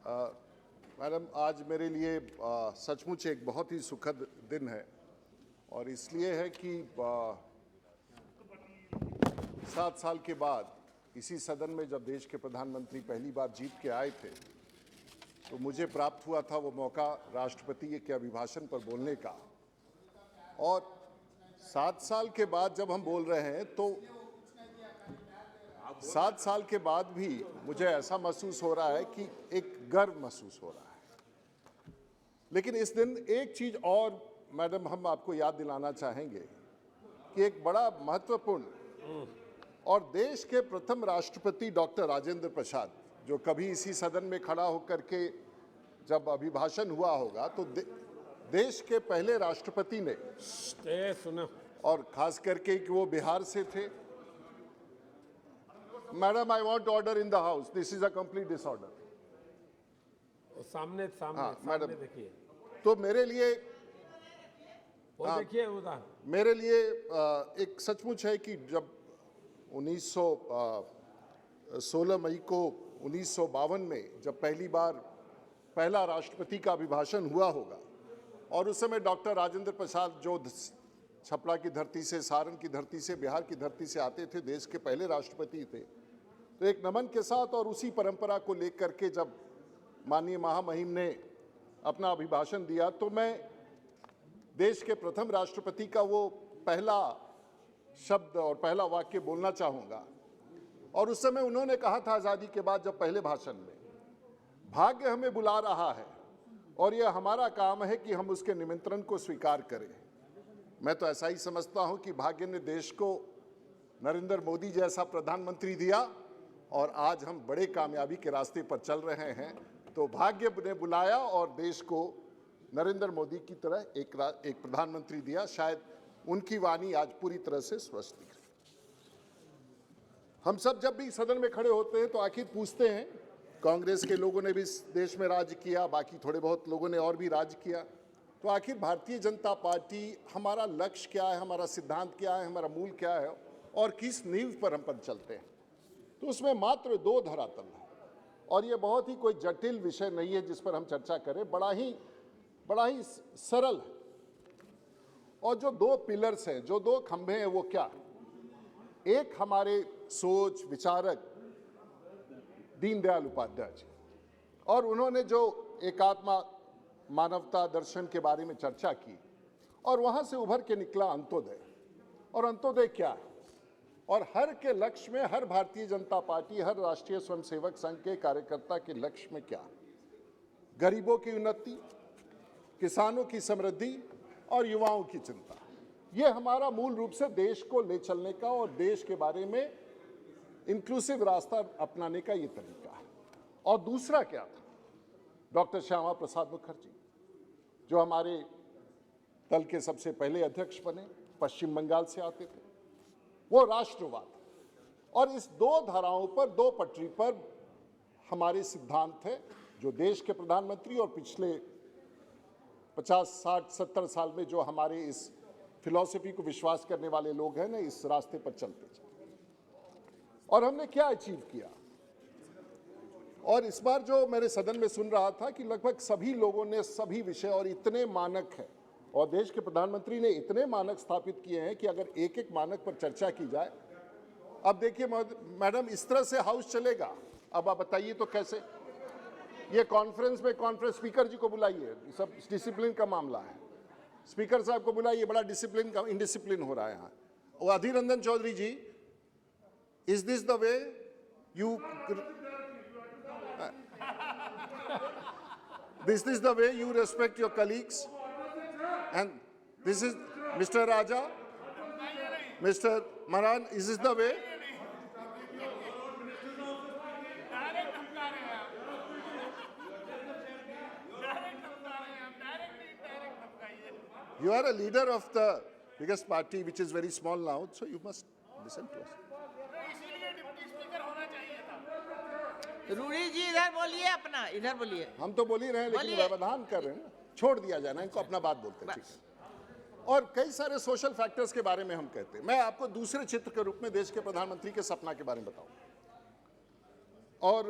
Madam, आज मेरे लिए सचमुच एक बहुत ही सुखद दिन है और इसलिए है कि 7 साल के बाद इसी सदन में जब देश के प्रधानमंत्री पहली बार जीत के आए थे तो मुझे प्राप्त हुआ था वो मौका राष्ट्रपति के अभिभाषण पर बोलने का। और 7 साल के बाद जब हम बोल रहे हैं तो 7 साल के बाद भी मुझे ऐसा महसूस हो रहा है कि एक गर्व महसूस हो रहा है। लेकिन इस दिन एक चीज और मैडम हम आपको याद दिलाना चाहेंगे कि एक बड़ा महत्वपूर्ण और देश के प्रथम राष्ट्रपति डॉक्टर राजेंद्र प्रसाद, जो कभी इसी सदन में खड़ा होकर के जब अभिभाषण हुआ होगा तो देश के पहले राष्ट्रपति ने सुनो, और खास करके कि वो बिहार से थे। Madam, I want order in the house, this is a complete disorder. सामने सामने हाँ, सामने मैडम, देखिए, तो मेरे लिए वो देखिए उधर। मेरे लिए एक सचमुच है कि जब 16 मई को 1952 में जब पहली बार पहला राष्ट्रपति का अभिभाषण हुआ होगा और उस समय डॉक्टर राजेंद्र प्रसाद जो छपरा की धरती से, सारण की धरती से, बिहार की धरती से आते थे, देश के पहले राष्ट्रपति थे, तो एक नमन के साथ और उसी परंपरा को लेकर के जब माननीय महामहिम ने अपना अभिभाषण दिया तो मैं देश के प्रथम राष्ट्रपति का वो पहला शब्द और पहला वाक्य बोलना चाहूँगा। और उस समय उन्होंने कहा था आज़ादी के बाद जब पहले भाषण में, भाग्य हमें बुला रहा है और यह हमारा काम है कि हम उसके निमंत्रण को स्वीकार करें। मैं तो ऐसा ही समझता हूं कि भाग्य ने देश को नरेंद्र मोदी जैसा प्रधानमंत्री दिया और आज हम बड़े कामयाबी के रास्ते पर चल रहे हैं। तो भाग्य ने बुलाया और देश को नरेंद्र मोदी की तरह एक प्रधानमंत्री दिया। शायद उनकी वाणी आज पूरी तरह से स्पष्ट दिख रही। हम सब जब भी सदन में खड़े होते हैं तो आखिर पूछते हैं, कांग्रेस के लोगों ने भी इस देश में राज किया, बाकी थोड़े बहुत लोगों ने और भी राज किया, तो आखिर भारतीय जनता पार्टी, हमारा लक्ष्य क्या है, हमारा सिद्धांत क्या है, हमारा मूल क्या है और किस नींव पर हम पर चलते हैं। तो उसमें मात्र 2 धरातल है और ये बहुत ही कोई जटिल विषय नहीं है जिस पर हम चर्चा करें, बड़ा ही सरल है। और जो 2 पिलर्स हैं, जो 2 खंभे हैं, वो क्या? एक हमारे सोच विचारक दीनदयाल उपाध्याय जी, और उन्होंने जो एकात्मा मानवता दर्शन के बारे में चर्चा की और वहां से उभर के निकला अंत्योदय। और अंत्योदय क्या है और हर के लक्ष्य में, हर भारतीय जनता पार्टी, हर राष्ट्रीय स्वयंसेवक संघ के कार्यकर्ता के लक्ष्य में क्या? गरीबों की उन्नति, किसानों की समृद्धि और युवाओं की चिंता। ये हमारा मूल रूप से देश को ले चलने का और देश के बारे में इंक्लूसिव रास्ता अपनाने का ये तरीका है। और दूसरा क्या था? डॉक्टर श्यामा प्रसाद मुखर्जी, जो हमारे दल के सबसे पहले अध्यक्ष बने, पश्चिम बंगाल से आते थे, वो राष्ट्रवाद। और इस 2 धाराओं पर, 2 पटरी पर हमारे सिद्धांत है, जो देश के प्रधानमंत्री और पिछले 50, 60, 70 साल में जो हमारे इस फिलॉसफी को विश्वास करने वाले लोग हैं ना, इस रास्ते पर चलते चलते। और हमने क्या अचीव किया? और इस बार जो मेरे सदन में सुन रहा था कि लगभग सभी लोगों ने सभी विषय, और इतने मानक हैं और देश के प्रधानमंत्री ने इतने मानक स्थापित किए हैं कि अगर एक एक मानक पर चर्चा की जाए। अब देखिए मैडम, इस तरह से हाउस चलेगा? अब आप बताइए तो कैसे? ये कॉन्फ्रेंस स्पीकर जी को बुलाइए, सब डिसिप्लिन का मामला है, स्पीकर साहब को बुलाइए, बड़ा डिसिप्लिन का इनडिसिप्लिन हो रहा है यहाँ। वो Adhir Ranjan Chowdhury ji, is this the way you this is the way you respect your colleagues? And this is Mr. Raja, Mr. Maran, is this the way? You are a leader of the biggest party, which is very small now, so you must listen to us. Rudy ji इधर बोलिए, अपना इधर बोलिए। हम तो बोल ही रहे हैं लेकिन व्यवधान कर रहे हैं ना, छोड़ दिया जाए ना इनको, अपना बात बोलते हैं, ठीक है। और कई सारे सोशल फैक्टर्स के बारे में हम कहते हैं। मैं आपको दूसरे चित्र के रूप में देश के प्रधानमंत्री के सपना के बारे में बताऊं। और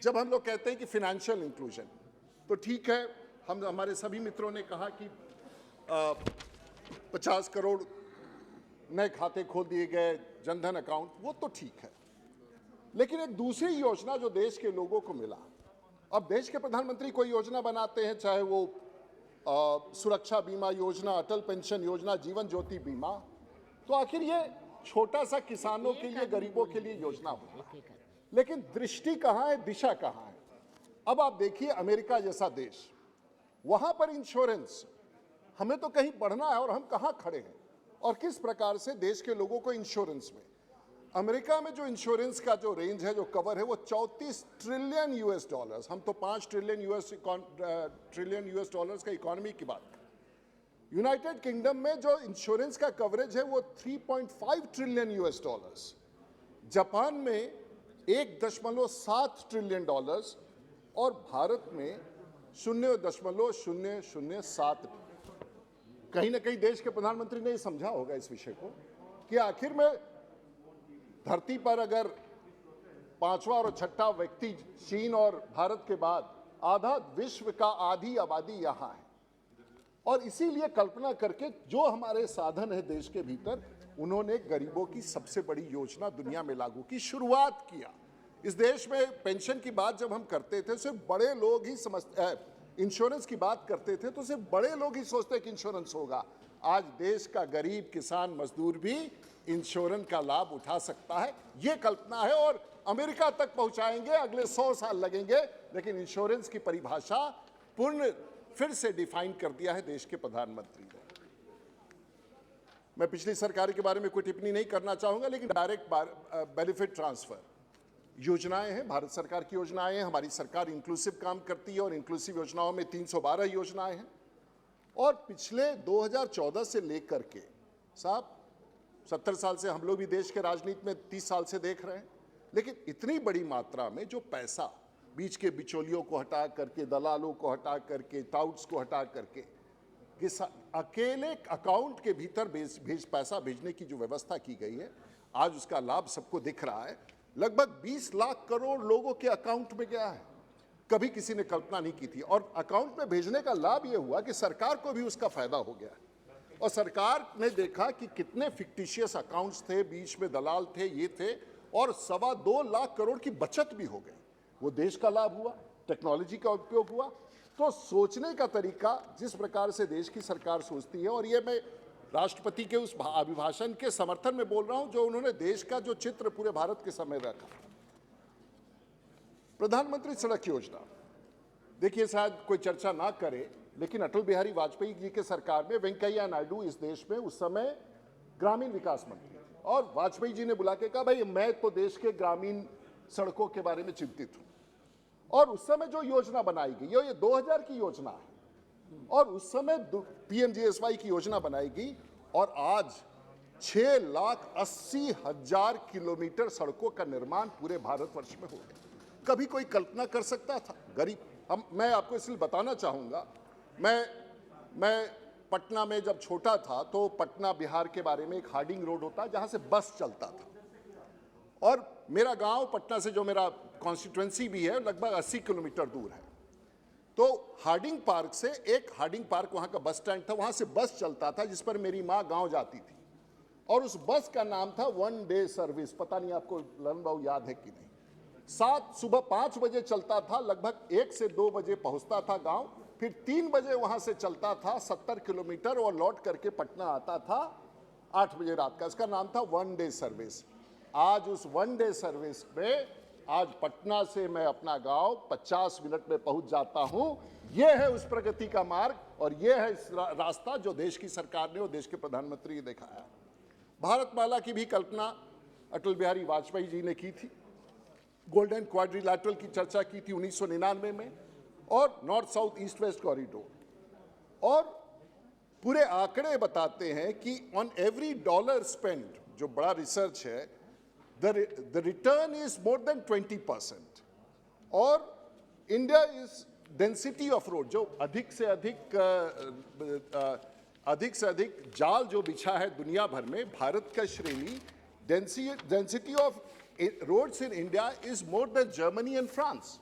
जब हम लोग कहते हैं कि फिनेंशियल इंक्लूजन, तो ठीक है, हम हमारे सभी मित्रों ने कहा कि 50 करोड़ नए खाते खोल दिए गए, जनधन अकाउंट, वो तो ठीक है। लेकिन एक दूसरी योजना जो देश के लोगों को मिला, अब देश के प्रधानमंत्री कोई योजना बनाते हैं, चाहे वो सुरक्षा बीमा योजना, अटल पेंशन योजना, जीवन ज्योति बीमा, तो आखिर ये छोटा सा किसानों के लिए, गरीबों के लिए योजना होगी, लेकिन दृष्टि कहाँ है, दिशा कहाँ है? अब आप देखिए अमेरिका जैसा देश, वहां पर इंश्योरेंस, हमें तो कहीं बढ़ना है और हम कहाँ खड़े हैं और किस प्रकार से देश के लोगों को इंश्योरेंस में, अमेरिका में जो इंश्योरेंस का जो रेंज है, जो कवर है, वो 34 ट्रिलियन यूएस डॉलर्स, हम तो 5 ट्रिलियन यूएस डॉलर्स का इकोनॉमी की बात करें। यूनाइटेड किंगडम में जो इंश्योरेंस का कवरेज है वो 3.5 ट्रिलियन यूएस डॉलर्स, जापान में 1.7 ट्रिलियन डॉलर्स और भारत में 0.007। कहीं ना कहीं देश के प्रधानमंत्री ने समझा होगा इस विषय को कि आखिर में धरती पर अगर पांचवा और छठा व्यक्ति चीन और भारत के बाद, आधा विश्व का आधी आबादी यहां है, और इसीलिए कल्पना करके जो हमारे साधन है देश के भीतर, उन्होंने गरीबों की सबसे बड़ी योजना दुनिया में लागू की, शुरुआत किया। इस देश में पेंशन की बात जब हम करते थे, सिर्फ बड़े लोग ही समझते, इंश्योरेंस की बात करते थे तो सिर्फ बड़े लोग ही सोचते कि इंश्योरेंस होगा। आज देश का गरीब, किसान, मजदूर भी इंश्योरेंस का लाभ उठा सकता है, ये कल्पना है, और अमेरिका तक पहुंचाएंगे, अगले 100 साल लगेंगे, लेकिन इंश्योरेंस की परिभाषा पूर्ण फिर से डिफाइन कर दिया है देश के प्रधानमंत्री ने। मैं पिछली सरकार के बारे में कोई टिप्पणी नहीं करना चाहूंगा, लेकिन डायरेक्ट बेनिफिट ट्रांसफर योजनाएं हैं, भारत सरकार की योजनाएं हैं। हमारी सरकार इंक्लूसिव काम करती है और इंक्लूसिव योजनाओं में 312 योजनाएं हैं, और पिछले 2014 से लेकर के, साहब 70 साल से हम लोग भी देश के राजनीति में 30 साल से देख रहे हैं, लेकिन इतनी बड़ी मात्रा में जो पैसा बीच के बिचौलियों को हटा करके, दलालों को हटा करके, टाउट्स को हटा करके, अकेले अकाउंट के भीतर पैसा भेजने की जो व्यवस्था की गई है, आज उसका लाभ सबको दिख रहा है। लगभग 20 लाख करोड़ लोगों के अकाउंट में गया है, कभी किसी ने कल्पना नहीं की थी। और अकाउंट में भेजने का लाभ यह हुआ कि सरकार को भी उसका फायदा हो गया है, और सरकार ने देखा कि कितने फिक्टिशियस अकाउंट्स थे, बीच में दलाल थे, ये थे, और 2.25 लाख करोड़ की बचत भी हो गई। वो देश का लाभ हुआ, टेक्नोलॉजी का उपयोग हुआ। तो सोचने का तरीका जिस प्रकार से देश की सरकार सोचती है, और ये मैं राष्ट्रपति के उस अभिभाषण के समर्थन में बोल रहा हूं जो उन्होंने देश का जो चित्र पूरे भारत के समय रखा। प्रधानमंत्री सड़क योजना, देखिए शायद कोई चर्चा ना करे, लेकिन अटल बिहारी वाजपेयी जी के सरकार में वेंकैया नायडू इस देश में उस समय ग्रामीण विकास मंत्री थे, और वाजपेयी जी ने बुला के कहा, भाई मैं तो देश के ग्रामीण सड़कों के बारे में चिंतित हूं। और उस समय जो योजना बनाई गई, ये 2000 की योजना है, और उस समय पीएमजीएसवाई की योजना बनाई गई, और आज 6,80,000 किलोमीटर सड़कों का निर्माण पूरे भारतवर्ष में हो गया। कभी कोई कल्पना कर सकता था? गरीब, मैं आपको इसलिए बताना चाहूँगा, मैं पटना में जब छोटा था तो पटना बिहार के बारे में एक हार्डिंग रोड होता है जहाँ से बस चलता था, और मेरा गांव पटना से जो मेरा कॉन्स्टिट्यूएंसी भी है लगभग 80 किलोमीटर दूर है। तो हार्डिंग पार्क से, एक हार्डिंग पार्क वहाँ का बस स्टैंड था, वहाँ से बस चलता था जिस पर मेरी माँ गांव जाती थी, और उस बस का नाम था वन डे सर्विस। पता नहीं आपको ललन बाबू याद है कि नहीं। सुबह 5 बजे चलता था, लगभग 1 से 2 बजे पहुंचता था गांव, फिर 3 बजे वहां से चलता था 70 किलोमीटर और लौट करके पटना आता था 8 बजे रात का। इसका नाम था वन डे सर्विस। आज उस वन डे सर्विस में, आज पटना से मैं अपना गांव 50 मिनट में पहुंच जाता हूं। यह है उस प्रगति का मार्ग, और यह है इस रास्ता जो देश की सरकार ने और देश के प्रधानमंत्री ने दिखाया। भारतमाला की भी कल्पना अटल बिहारी वाजपेयी जी ने की थी, गोल्डन क्वाड्रिलैटरल की चर्चा की थी 1999 में, और north south east west corridor. और पूरे आंकड़े बताते हैं कि ऑन एवरी डॉलर स्पेंड, जो बड़ा रिसर्च है, the return is more then 20%। और India is density of road, जो अधिक से अधिक जाल जो बिछा है दुनिया भर में, भारत का श्रेणी density of roads in India is more than Germany and France.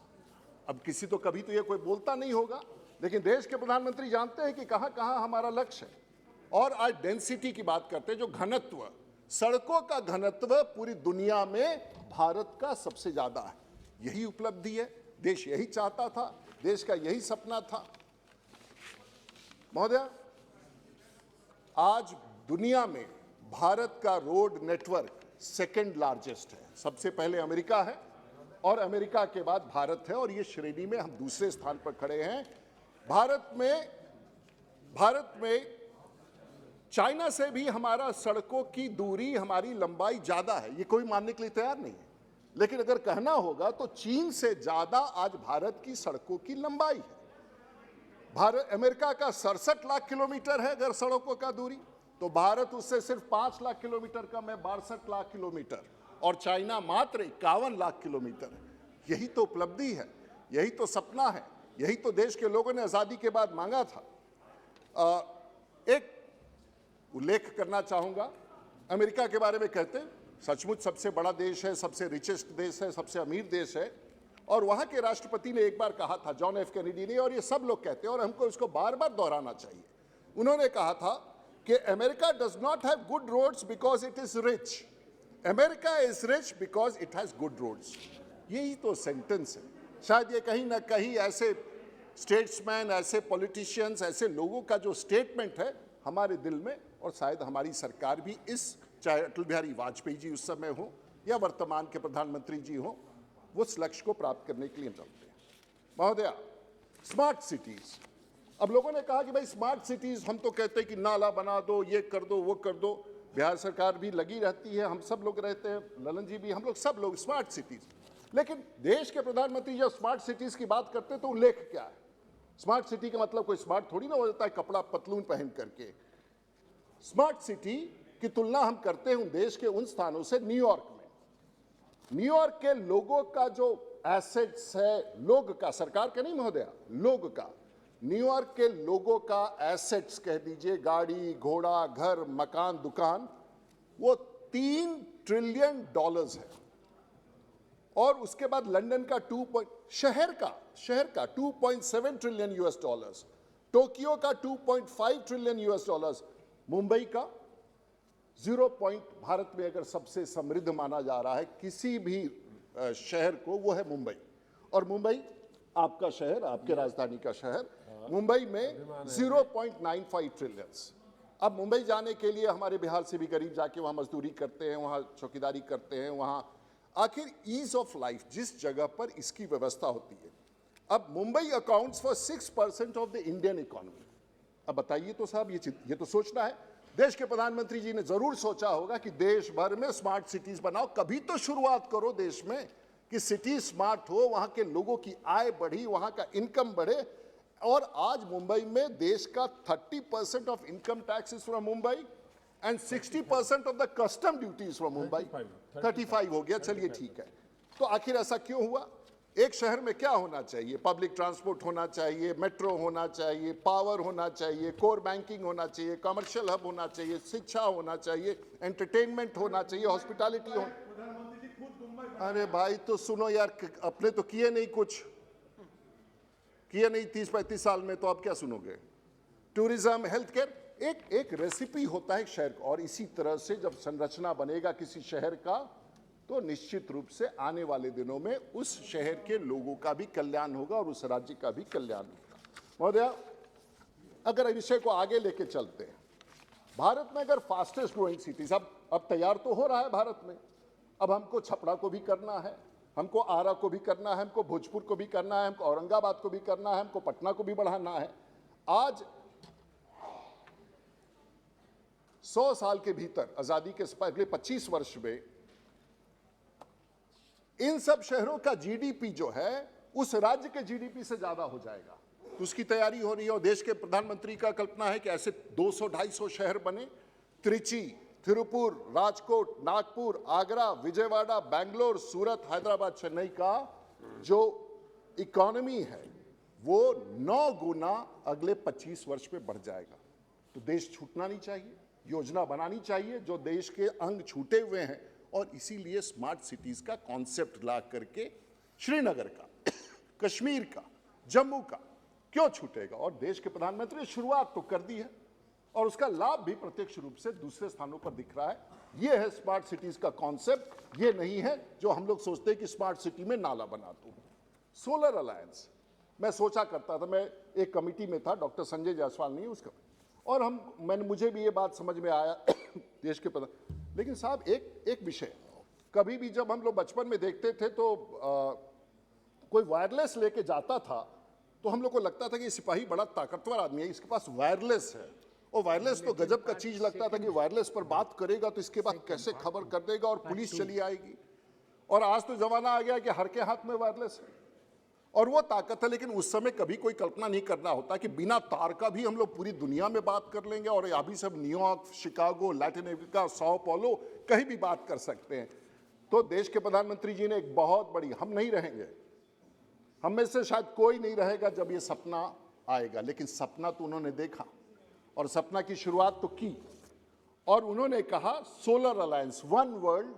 अब किसी तो कभी तो ये कोई बोलता नहीं होगा, लेकिन देश के प्रधानमंत्री जानते हैं कि कहां कहां हमारा लक्ष्य है। और आज डेंसिटी की बात करते हैं, जो घनत्व, सड़कों का घनत्व पूरी दुनिया में भारत का सबसे ज्यादा है। यही उपलब्धि है, देश यही चाहता था, देश का यही सपना था। महोदय, आज दुनिया में भारत का रोड नेटवर्क सेकंड लार्जेस्ट है। सबसे पहले अमेरिका है और अमेरिका के बाद भारत है, और ये श्रेणी में हम दूसरे स्थान पर खड़े हैं। भारत में चाइना से भी हमारा सड़कों की दूरी, हमारी लंबाई ज्यादा है। ये कोई मानने के लिए तैयार नहीं है, लेकिन अगर कहना होगा तो चीन से ज्यादा आज भारत की सड़कों की लंबाई है। अमेरिका का 67 लाख किलोमीटर है अगर सड़कों का दूरी, तो भारत उससे सिर्फ 5 लाख किलोमीटर कम है, 62 लाख किलोमीटर, और चाइना मात्र 51 लाख किलोमीटर है। यही तो उपलब्धि है, यही तो सपना है, यही तो देश के लोगों ने आजादी के बाद मांगा था। एक उल्लेख करना चाहूंगा, अमेरिका के बारे में कहते हैं सचमुच सबसे बड़ा देश है, सबसे रिचेस्ट देश है, सबसे अमीर देश है, और वहां के राष्ट्रपति ने एक बार कहा था, जॉन एफ कैनेडी ने, और ये सब लोग कहते हैं और हमको इसको बार बार दोहराना चाहिए। उन्होंने कहा था कि America does not have good roads because it is rich, America is rich because it has good roads. यही तो सेंटेंस है। शायद ये कहीं ना कहीं ऐसे स्टेट्समैन, ऐसे पॉलिटिशियंस, ऐसे लोगों का जो स्टेटमेंट है हमारे दिल में, और शायद हमारी सरकार भी इस, चाहे अटल बिहारी वाजपेयी जी उस समय हो या वर्तमान के प्रधानमंत्री जी हो, वो उस लक्ष्य को प्राप्त करने के लिए चलते हैं। महोदया, स्मार्ट सिटीज, अब लोगों ने कहा कि भाई स्मार्ट सिटीज, हम तो कहते हैं कि नाला बना दो, ये कर दो, वो कर दो। बिहार सरकार भी लगी रहती है, हम सब लोग रहते हैं, ललन जी भी, हम लोग सब लोग स्मार्ट सिटीज। लेकिन देश के प्रधानमंत्री जब स्मार्ट सिटीज की बात करते हैं तो उल्लेख क्या है? स्मार्ट सिटी का मतलब कोई स्मार्ट थोड़ी ना हो जाता है कपड़ा पतलून पहन करके। स्मार्ट सिटी की तुलना हम करते हैं उन देश के उन स्थानों से, न्यूयॉर्क में। न्यूयॉर्क के लोगों का जो एसेट्स है, लोग का, सरकार का नहीं महोदया, लोग का, न्यूयॉर्क के लोगों का एसेट्स कह दीजिए, गाड़ी, घोड़ा, घर, मकान, दुकान, वो $3 ट्रिलियन है। और उसके बाद लंदन का शहर का 2.7 ट्रिलियन $, टोक्यो का 2.5 ट्रिलियन $, मुंबई का 0. भारत में अगर सबसे समृद्ध माना जा रहा है किसी भी शहर को, वो है मुंबई। और मुंबई आपका शहर, आपके राजधानी का शहर, मुंबई में 0.95 ट्रिलियन। अब मुंबई जाने के लिए हमारे बिहार से भी गरीब जाके वहां मजदूरी करते हैं, वहां चौकीदारी करते हैं, वहां आखिर ईज ऑफ लाइफ जिस जगह पर इसकी व्यवस्था होती है। अब Mumbai accounts for 6% of the Indian economy. अब बताइए तो साहब, ये तो सोचना है। देश के प्रधानमंत्री जी ने जरूर सोचा होगा कि देश भर में स्मार्ट सिटीज बनाओ, कभी तो शुरुआत करो देश में कि सिटी स्मार्ट हो, वहां के लोगों की आय बढ़ी, वहां का इनकम बढ़े। और आज मुंबई में देश का 30% of income tax is from Mumbai and 60% of the custom duties from Mumbai. 35 हो गया, चलिए ठीक है। तो आखिर ऐसा क्यों हुआ? एक शहर में क्या होना चाहिए? पब्लिक ट्रांसपोर्ट होना चाहिए, मेट्रो होना चाहिए, पावर होना चाहिए, कोर बैंकिंग होना चाहिए, कमर्शियल हब होना चाहिए, शिक्षा होना चाहिए, एंटरटेनमेंट होना चाहिए, हॉस्पिटैलिटी हो। अरे भाई तो सुनो यार, अपने तो किए नहीं, कुछ किए नहीं 30-35 साल में, तो आप क्या सुनोगे? टूरिज्म, हेल्थ केयर, एक रेसिपी होता है शहर का। और इसी तरह से जब संरचना बनेगा किसी शहर का, तो निश्चित रूप से आने वाले दिनों में उस शहर के लोगों का भी कल्याण होगा और उस राज्य का भी कल्याण होगा। महोदया, अगर विषय को आगे लेके चलते हैं, भारत में अगर फास्टेस्ट ग्रोइंग सिटीज अब तैयार तो हो रहा है भारत में। अब हमको छपरा को भी करना है, हमको आरा को भी करना है, हमको भोजपुर को भी करना है, हमको औरंगाबाद को भी करना है, हमको पटना को भी बढ़ाना है। आज 100 साल के भीतर, आजादी के अगले 25 वर्ष में, इन सब शहरों का जीडीपी जो है उस राज्य के जीडीपी से ज्यादा हो जाएगा। तो उसकी तैयारी हो रही है और देश के प्रधानमंत्री का कल्पना है कि ऐसे 200-250 शहर बने। त्रिची, तिरुपुर, राजकोट, नागपुर, आगरा, विजयवाड़ा, बैंगलोर, सूरत, हैदराबाद, चेन्नई का जो इकोनॉमी है वो 9 गुना अगले 25 वर्ष में बढ़ जाएगा। तो देश छूटना नहीं चाहिए, योजना बनानी चाहिए जो देश के अंग छूटे हुए हैं। और इसीलिए स्मार्ट सिटीज का कॉन्सेप्ट ला करके श्रीनगर का कश्मीर का, जम्मू का क्यों छूटेगा? और देश के प्रधानमंत्री ने शुरुआत तो कर दी है और उसका लाभ भी प्रत्यक्ष रूप से दूसरे स्थानों पर दिख रहा है। ये है स्मार्ट सिटीज का कॉन्सेप्ट। ये नहीं है जो हम लोग सोचते हैं कि स्मार्ट सिटी में नाला बना दूं। सोलर अलायंस, मैं सोचा करता था, मैं एक कमिटी में था, डॉक्टर संजय जायसवाल नहीं उसका, और मुझे भी ये बात समझ में आया देश के प्रधान। लेकिन साहब एक विषय, कभी भी जब हम लोग बचपन में देखते थे तो कोई वायरलेस लेके जाता था तो हम लोग को लगता था कि सिपाही बड़ा ताकतवर आदमी है, इसके पास वायरलेस है। और वायरलेस तो गजब का चीज लगता था कि वायरलेस पर बात करेगा तो इसके बाद कैसे खबर कर देगा और पुलिस चली आएगी। और आज तो जमाना आ गया कि हर के हाथ में वायरलेस है और वो ताकत है। लेकिन उस समय कभी कोई कल्पना नहीं करना होता कि बिना तार का भी हम लोग पूरी दुनिया में बात कर लेंगे और अभी सब New York, Chicago, Latin America, sao paulo कहीं भी बात कर सकते हैं। तो देश के प्रधानमंत्री जी ने एक बहुत बड़ी, हम नहीं रहेंगे, हम में से शायद कोई नहीं रहेगा जब ये सपना आएगा, लेकिन सपना तो उन्होंने देखा और सपना की शुरुआत तो की। और उन्होंने कहा solar alliance, one world,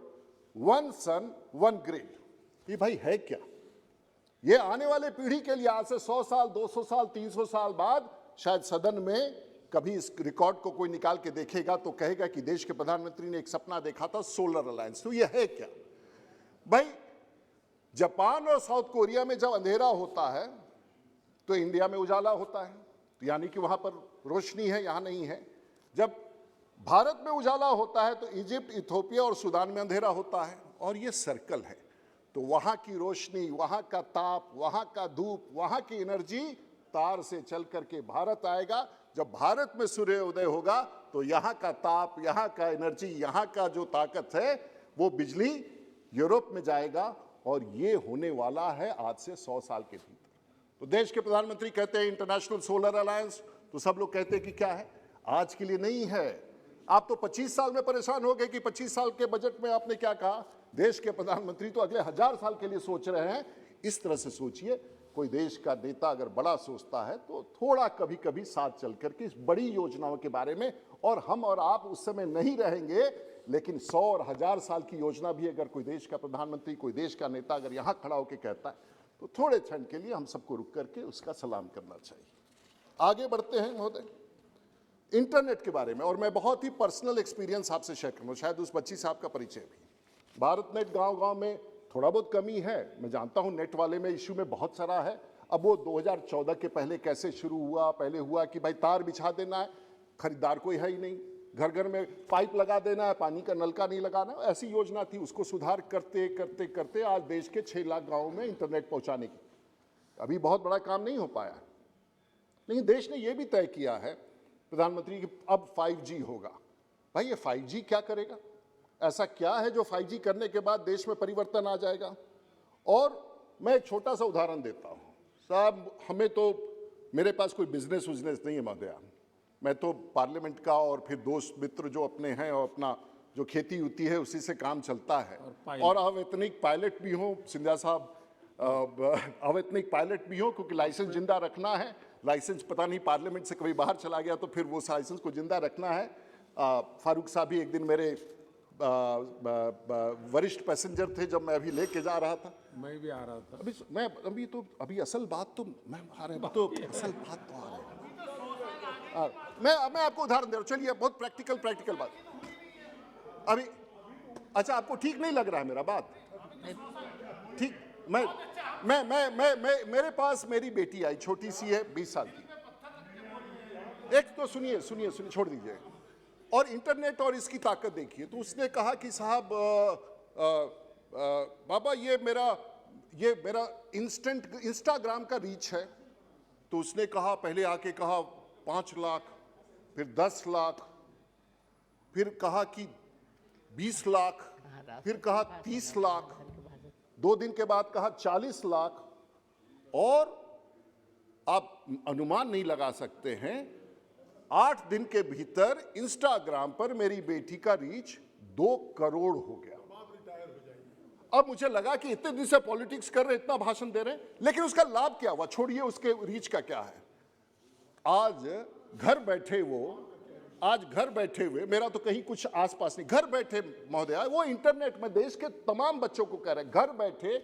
one sun, one grid. ये भाई है क्या? ये आने वाले पीढ़ी के लिए आज से 100 साल, 200 साल, 300 साल बाद शायद सदन में कभी इस रिकॉर्ड को कोई निकाल के देखेगा तो कहेगा कि देश के प्रधानमंत्री ने एक सपना देखा था, सोलर अलायंस। तो ये है क्या भाई? जापान और साउथ कोरिया में जब अंधेरा होता है तो इंडिया में उजाला होता है, यानी कि वहां पर रोशनी है, यहां नहीं है। जब भारत में उजाला होता है तो इजिप्ट, इथोपिया और सूडान में अंधेरा होता है। और ये सर्कल है, तो वहां की रोशनी, वहां का ताप, वहां का धूप, वहां की एनर्जी तार से चल करके भारत आएगा। जब भारत में सूर्योदय होगा तो यहाँ का ताप, यहाँ का एनर्जी, यहाँ का जो ताकत है वो बिजली यूरोप में जाएगा। और ये होने वाला है आज से 100 साल के भीतर। तो देश के प्रधानमंत्री कहते हैं इंटरनेशनल सोलर अलायंस, तो सब लोग कहते हैं कि क्या है, आज के लिए नहीं है। आप तो 25 साल में परेशान हो गए कि 25 साल के बजट में आपने क्या कहा। देश के प्रधानमंत्री तो अगले 1000 साल के लिए सोच रहे हैं। इस तरह से सोचिए, कोई देश का नेता अगर बड़ा सोचता है तो थोड़ा कभी कभी साथ चल करके इस बड़ी योजनाओं के बारे में, और हम और आप उस समय नहीं रहेंगे, लेकिन 100 और 1000 साल की योजना भी अगर कोई देश का प्रधानमंत्री, कोई देश का नेता अगर यहाँ खड़ा होकर कहता है तो थोड़े क्षण के लिए हम सबको रुक करके उसका सलाम करना चाहिए। आगे बढ़ते हैं महोदय, इंटरनेट के बारे में। और मैं बहुत ही पर्सनल एक्सपीरियंस आपसे शेयर करूँगा, शायद उस बच्ची से आपका परिचय भी। भारत नेट गांव-गांव में थोड़ा बहुत कमी है, मैं जानता हूं, नेट वाले में इश्यू में बहुत सारा है। अब वो 2014 के पहले कैसे शुरू हुआ, पहले हुआ कि भाई तार बिछा देना है, खरीदार कोई है ही नहीं, घर घर में पाइप लगा देना है, पानी का नलका नहीं लगाना, ऐसी योजना थी। उसको सुधार करते करते करते आज देश के 6 लाख गाँव में इंटरनेट पहुँचाने की, अभी बहुत बड़ा काम नहीं हो पाया। लेकिन देश ने यह भी तय किया है प्रधानमंत्री कि अब 5G होगा। भाई ये 5G क्या करेगा? ऐसा क्या है जो 5G करने के बाद देश में परिवर्तन आ जाएगा? और मैं एक छोटा सा उदाहरण देता हूँ साहब, हमें तो, मेरे पास कोई बिजनेस उजनेस नहीं है महोदय, मैं तो पार्लियामेंट का और फिर दोस्त मित्र जो अपने हैं और अपना जो खेती होती है उसी से काम चलता है। और अवैतनिक पायलट भी हूँ सिंधिया साहब, अवैतनिक पायलट भी हूँ, क्योंकि लाइसेंस जिंदा रखना है। लाइसेंस पता नहीं पार्लियामेंट से कभी बाहर चला गया तो फिर वो लाइसेंस को जिंदा रखना है। फारूक साहब भी एक दिन मेरे वरिष्ठ पैसेंजर थे जब मैं अभी लेके जा रहा था। मैं भी आ रहा था। अभी असल बात तो मैं आ रहे तो असल बात तो आ रही है। मैं आपको उदाहरण दे रहा हूँ, चलिए बहुत प्रैक्टिकल बात। अभी अच्छा, आपको ठीक नहीं लग रहा है मेरा बात? ठीक, मेरे पास मेरी बेटी आई, छोटी सी है, 20 साल की। एक तो सुनिए, छोड़ दीजिए। और इंटरनेट और इसकी ताकत देखिए। तो उसने कहा कि साहब बाबा ये मेरा इंस्टाग्राम का रीच है। तो उसने कहा, पहले आके कहा 5 लाख, फिर 10 लाख, फिर कहा कि 20 लाख, फिर कहा 30 लाख, 2 दिन के बाद कहा 40 लाख। और आप अनुमान नहीं लगा सकते हैं, 8 दिन के भीतर इंस्टाग्राम पर मेरी बेटी का रीच 2 करोड़ हो गया। अब मुझे लगा कि इतने दिन से पॉलिटिक्स कर रहे, इतना भाषण दे रहे हैं, लेकिन उसका लाभ क्या हुआ? छोड़िए उसके रीच का क्या है। आज घर बैठे हुए, मेरा तो कहीं कुछ आसपास नहीं, घर बैठे महोदय, वो इंटरनेट में देश के तमाम बच्चों को कह रहे हैं, घर बैठे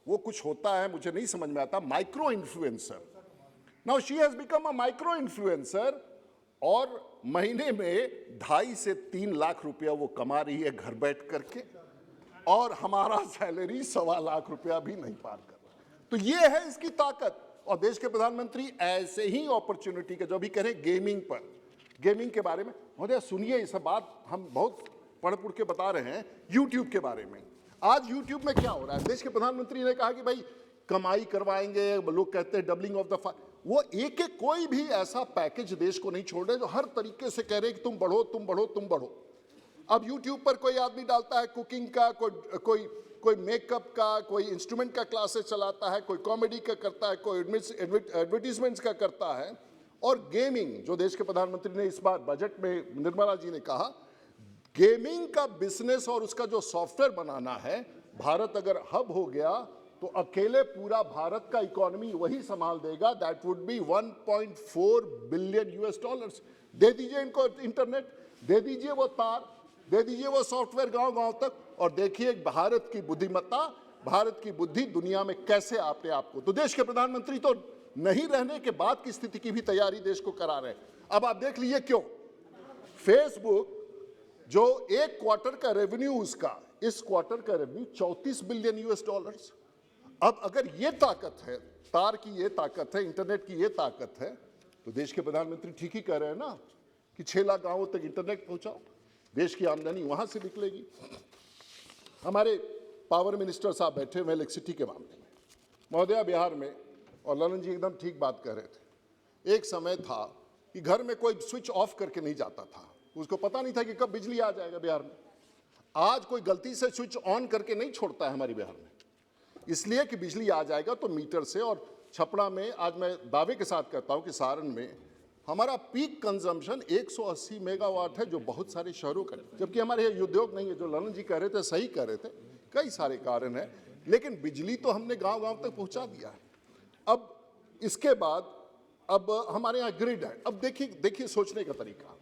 वो कुछ होता है, मुझे नहीं समझ में आता, micro influencer. Now she has become a micro influencer और महीने में 2.5 से 3 लाख रुपया वो कमा रही है घर बैठ करके, और हमारा सैलरी 1.25 लाख रुपया भी नहीं पार कर रहा। तो ये है इसकी ताकत। और देश के प्रधानमंत्री ऐसे ही अपॉर्चुनिटी के जो भी करें गेमिंग पर, गेमिंग के बारे में महोदय सुनिए, इस बात हम बहुत पढ़ पुढ़ के बता रहे हैं यूट्यूब के बारे में। आज यूट्यूब में क्या हो रहा है? देश के प्रधानमंत्री ने कहा कि भाई कमाई करवाएंगे, लोग कहते हैं डबलिंग ऑफ द वो एक एक कोई भी ऐसा पैकेज देश को नहीं छोड़ रहे जो हर तरीके से कह रहे कि तुम बढ़ो तुम बढ़ो तुम बढ़ो। अब यूट्यूब पर कोई आदमी डालता है कुकिंग का, कोई मेकअप का, कोई इंस्ट्रूमेंट का क्लासेस चलाता है, कोई कॉमेडी का करता है, कोई एडवर्टीजमेंट्स का करता है, और गेमिंग जो देश के प्रधानमंत्री ने इस बार बजट में, निर्मला जी ने कहा, गेमिंग का बिजनेस और उसका जो सॉफ्टवेयर बनाना है, भारत अगर हब हो गया तो अकेले पूरा भारत का इकोनॉमी वही संभाल देगा। That would be 1.4 billion US dollars. दे दीजिए इनको इंटरनेट, दे दीजिए वो तार, दे दीजिए वो सॉफ्टवेयर गांव-गांव तक, और देखिए भारत की बुद्धिमत्ता, भारत की बुद्धि दुनिया में कैसे आपने आपको। तो देश के प्रधानमंत्री तो नहीं रहने के बाद की स्थिति की भी तैयारी देश को करा रहे हैं। अब आप देख लीजिए क्यों। फेसबुक जो एक क्वार्टर का रेवेन्यू, उसका इस क्वार्टर का रेवेन्यू 34 बिलियन US डॉलर्स। अब अगर ये ताकत है, तार की ये ताकत है, इंटरनेट की ये ताकत है, तो देश के प्रधानमंत्री ठीक ही कह रहे हैं ना कि 6 लाख गांवों तक इंटरनेट पहुंचाओ, देश की आमदनी वहां से निकलेगी। हमारे पावर मिनिस्टर साहब बैठे हुए इलेक्ट्रिसिटी के मामले में महोदया बिहार में, और ललन जी एकदम ठीक बात कह रहे थे, एक समय था कि घर में कोई स्विच ऑफ करके नहीं जाता था, उसको पता नहीं था कि कब बिजली आ जाएगा बिहार में। आज कोई गलती से स्विच ऑन करके नहीं छोड़ता है हमारी बिहार में, इसलिए कि बिजली आ जाएगा तो मीटर से। और छपरा में आज मैं दावे के साथ कहता हूं कि सारण में हमारा पीक कंजम्पशन 180 मेगावाट है, जो बहुत सारे शहरों का, जबकि हमारे यहाँ उद्योग नहीं है। जो ललन जी कह रहे थे सही कह रहे थे, कई सारे कारण हैं, लेकिन बिजली तो हमने गांव-गांव तक पहुंचा दिया है। अब इसके बाद अब हमारे यहाँ ग्रिड है। अब देखिए सोचने का तरीका,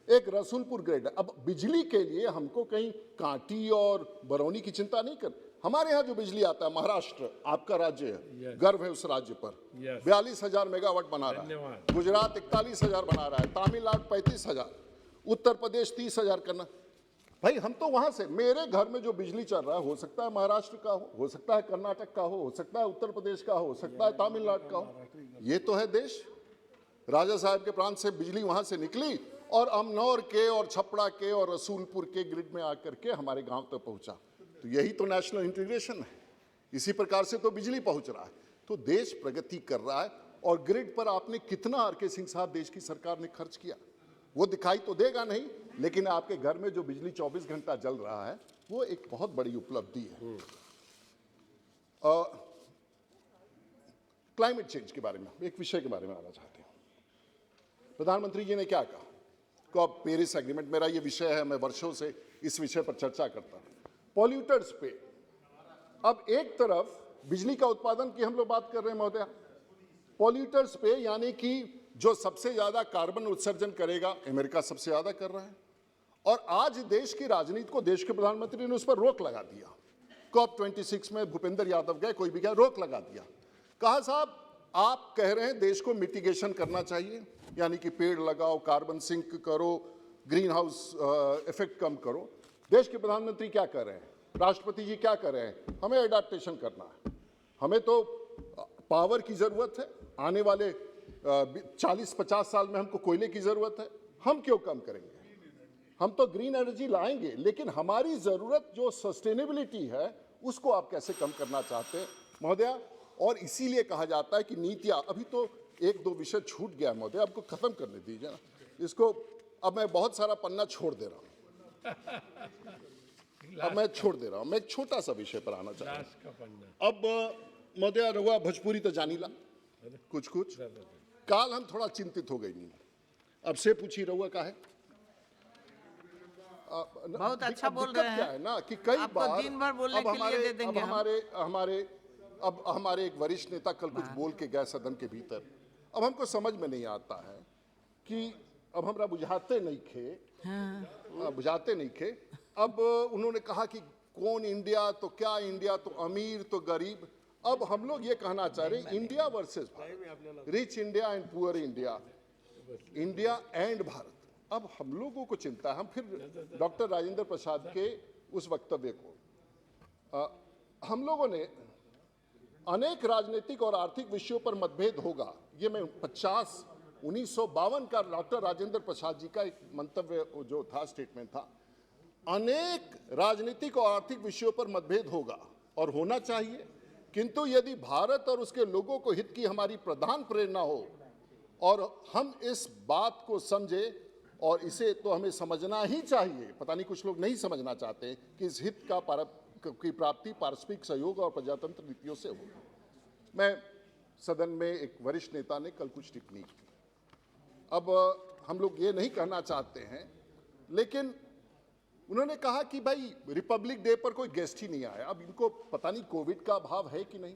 एक रसूलपुर ग्रिड है। अब बिजली के लिए हमको कहीं कांटी और बरौनी की चिंता नहीं कर। हमारे यहाँ जो बिजली आता है, महाराष्ट्र आपका राज्य है, गर्व है उस राज्य पर, 42,000 मेगावाट बना रहा है, गुजरात 41,000 बना रहा है, तमिलनाडु 35,000, उत्तर प्रदेश 30,000 करना। भाई हम तो वहां से, मेरे घर में जो बिजली चल रहा है, हो सकता है महाराष्ट्र का हो सकता है कर्नाटक का हो सकता है उत्तर प्रदेश का हो सकता है तमिलनाडु का हो। ये तो है देश। राजा साहब के प्रांत से बिजली वहां से निकली और अमनौर के और छपरा के और रसूलपुर के ग्रिड में आकर के हमारे गांव तक पहुंचा। तो यही तो नेशनल इंटीग्रेशन है। इसी प्रकार से तो बिजली पहुंच रहा है। तो देश प्रगति कर रहा है। और ग्रिड पर आपने कितना आर.के. सिंह साहब देश की सरकार ने खर्च किया, वो दिखाई तो देगा नहीं, लेकिन आपके घर में जो बिजली 24 घंटा जल रहा है, वो एक बहुत बड़ी उपलब्धि है। क्लाइमेट चेंज के बारे में एक विषय के बारे में आना चाहते हैं। प्रधानमंत्री जी ने क्या कहा कि अब पेरिस एग्रीमेंट, मेरा ये विषय है, मैं वर्षों से इस विषय पर चर्चा करता हूं। पॉल्यूटर्स पे अब एक तरफ बिजली का उत्पादन की हम लोग बात कर रहे हैं महोदया, पॉल्यूटर्स पे यानी कि जो सबसे ज्यादा कार्बन उत्सर्जन करेगा, अमेरिका सबसे ज्यादा कर रहा है। और आज देश की राजनीति को देश के प्रधानमंत्री ने उस पर रोक लगा दिया। COP26 में भूपेंद्र यादव गए, कोई भी गया, रोक लगा दिया। कहा साहब आप कह रहे हैं देश को मिटिगेशन करना चाहिए, यानी कि पेड़ लगाओ, कार्बन सिंक करो, ग्रीन हाउस इफेक्ट कम करो। देश के प्रधानमंत्री क्या कर रहे हैं, राष्ट्रपति जी क्या कर रहे हैं, हमें एडाप्टेशन करना है, हमें तो पावर की जरूरत है, आने वाले 40-50 साल में हमको कोयले की जरूरत है, हम क्यों कम करेंगे, हम तो ग्रीन एनर्जी लाएंगे, लेकिन हमारी जरूरत जो सस्टेनेबिलिटी है उसको आप कैसे कम करना चाहते हैं महोदया। और इसीलिए कहा जाता है कि नीतियां, अभी तो 1-2 विषय छूट गया महोदय, आपको खत्म करने दीजिए ना इसको। अब मैं बहुत सारा पन्ना छोड़ दे रहा हूं, अब मैं छोड़ दे रहा हूं, मैं एक छोटा सा विषय पर आना चाहता हूं। अब महोदया रहुआ भोजपुरी तो जानीला कुछ कुछ, काल हम थोड़ा चिंतित हो गई नहीं, अब से पूछी रहुआ का है। बहुत अच्छा बोल रहे हैं। क्या है ना कि कई बार दिन भर बोलने के लिए दे देंगे अब हमारे एक वरिष्ठ नेता कल कुछ बोल के गए सदन के भीतर, अब हमको समझ में नहीं आता है कि अब हमरा बुझाते नहीं खे। अब उन्होंने कहा कि कौन इंडिया, तो क्या इंडिया, तो अमीर तो गरीब। अब हम लोग ये कहना चाह रहे हैं India versus Bharat, rich India and poor India, India and Bharat. अब हम लोगों को चिंता है, हम फिर डॉक्टर राजेंद्र प्रसाद के उस वक्तव्य को हम लोगों ने अनेक राजनीतिक और आर्थिक विषयों पर मतभेद होगा, ये मैं 1952 का डॉक्टर राजेंद्र प्रसाद जी का एक मंतव्य जो था, स्टेटमेंट था, अनेक राजनीतिक और आर्थिक विषयों पर मतभेद होगा और होना चाहिए, किंतु यदि भारत और उसके लोगों को हित की हमारी प्रधान प्रेरणा हो और हम इस बात को समझे, और इसे तो हमें समझना ही चाहिए, पता नहीं कुछ लोग नहीं समझना चाहते कि इस हित की प्राप्ति पारस्परिक सहयोग और प्रजातंत्र नीतियों से हो। मैं सदन में एक वरिष्ठ नेता ने कल कुछ टिप्पणी की, अब हम लोग ये नहीं कहना चाहते हैं, लेकिन उन्होंने कहा कि भाई रिपब्लिक डे पर कोई गेस्ट ही नहीं आया। अब इनको पता नहीं कोविड का अभाव है कि नहीं,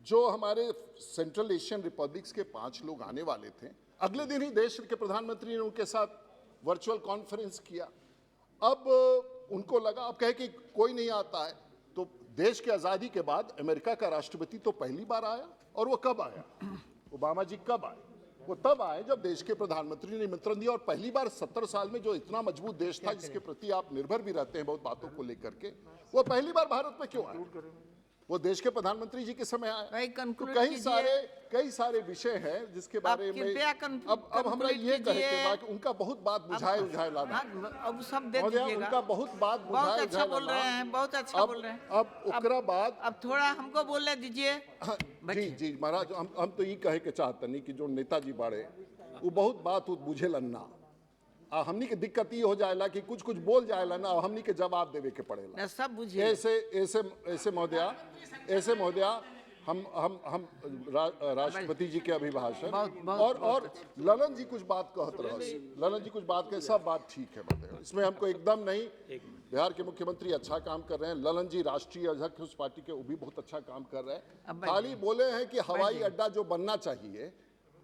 जो हमारे सेंट्रल एशियन रिपब्लिक्स के 5 लोग आने वाले थे, अगले दिन ही देश के प्रधानमंत्री ने उनके साथ वर्चुअल कॉन्फ्रेंस किया। अब उनको लगा, अब कहे कि कोई नहीं आता है, तो देश की आज़ादी के बाद अमेरिका का राष्ट्रपति तो पहली बार आया, और वो कब आया, ओबामा जी कब आए, वो तब आए जब देश के प्रधानमंत्री ने निमंत्रण दिया। और पहली बार 70 साल में जो इतना मजबूत देश था, जिसके प्रति आप निर्भर भी रहते हैं बहुत बातों को लेकर के, वो पहली बार भारत में क्यों आया, वो देश के प्रधानमंत्री जी के समय आया। तो कई सारे विषय हैं जिसके बारे में अब हमरा ये कहे के बाद उनका बहुत बात बुझाए लाना, अब सब दे महोदया, दीजिएगा। उनका बहुत बात बहुत बुझाए अच्छा बोल रहे हैं, बहुत अच्छा बोल रहे हैं। अब ओकरा बाद अब थोड़ा हमको बोलने दीजिए। जी महाराज, हम तो ये कहे के चाहते नहीं कि जो नेताजी बाड़े वो बहुत बात बुझे लन्ना, हमनी के दिक्कत ये हो जाएला कि कुछ बोल जाएला ना, हमनी के जवाब देवे के पड़ेला। सब बुझिए। ऐसे महोदया हम राष्ट्रपति जी के अभिभाषण और ललन जी कुछ बात कहत रहे, ललन जी कुछ बात कहे, सब बात ठीक है महोदया, इसमें हमको एकदम नहीं। बिहार के मुख्यमंत्री अच्छा काम कर रहे हैं, ललन जी राष्ट्रीय अध्यक्ष उस पार्टी के, वो भी बहुत अच्छा काम कर रहे हैं। खाली बोले हैं कि हवाई अड्डा जो बनना चाहिए,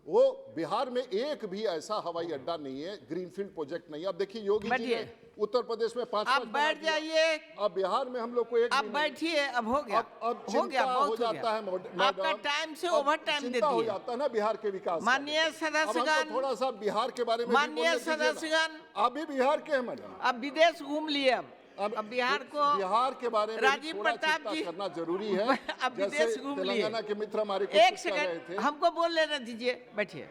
वो बिहार में एक भी ऐसा हवाई अड्डा नहीं है, ग्रीनफील्ड प्रोजेक्ट नहीं है। अब देखिए योगी जी ने उत्तर प्रदेश में 5 आप बैठ जाइए, अब बिहार में हम लोग को एक आप बैठिए, अब हो गया, अब हो गया, बहुत हो जाता है गया। आपका टाइम से ओवर टाइम दे हो दिए। जाता है ना बिहार के विकास। माननीय सदस्यगण, थोड़ा सा बिहार के बारे में माननीय सदस्यगण, आप भी बिहार के हैं मैडम, अब विदेश घूम लिए। अब बिहार को, बिहार के बारे में राजीव प्रताप जी करना जरूरी है। अब विदेश घूम लिए। तेलंगाना के मित्र हमारे एक सेकंड हमको बोल लेना दीजिए, बैठिए।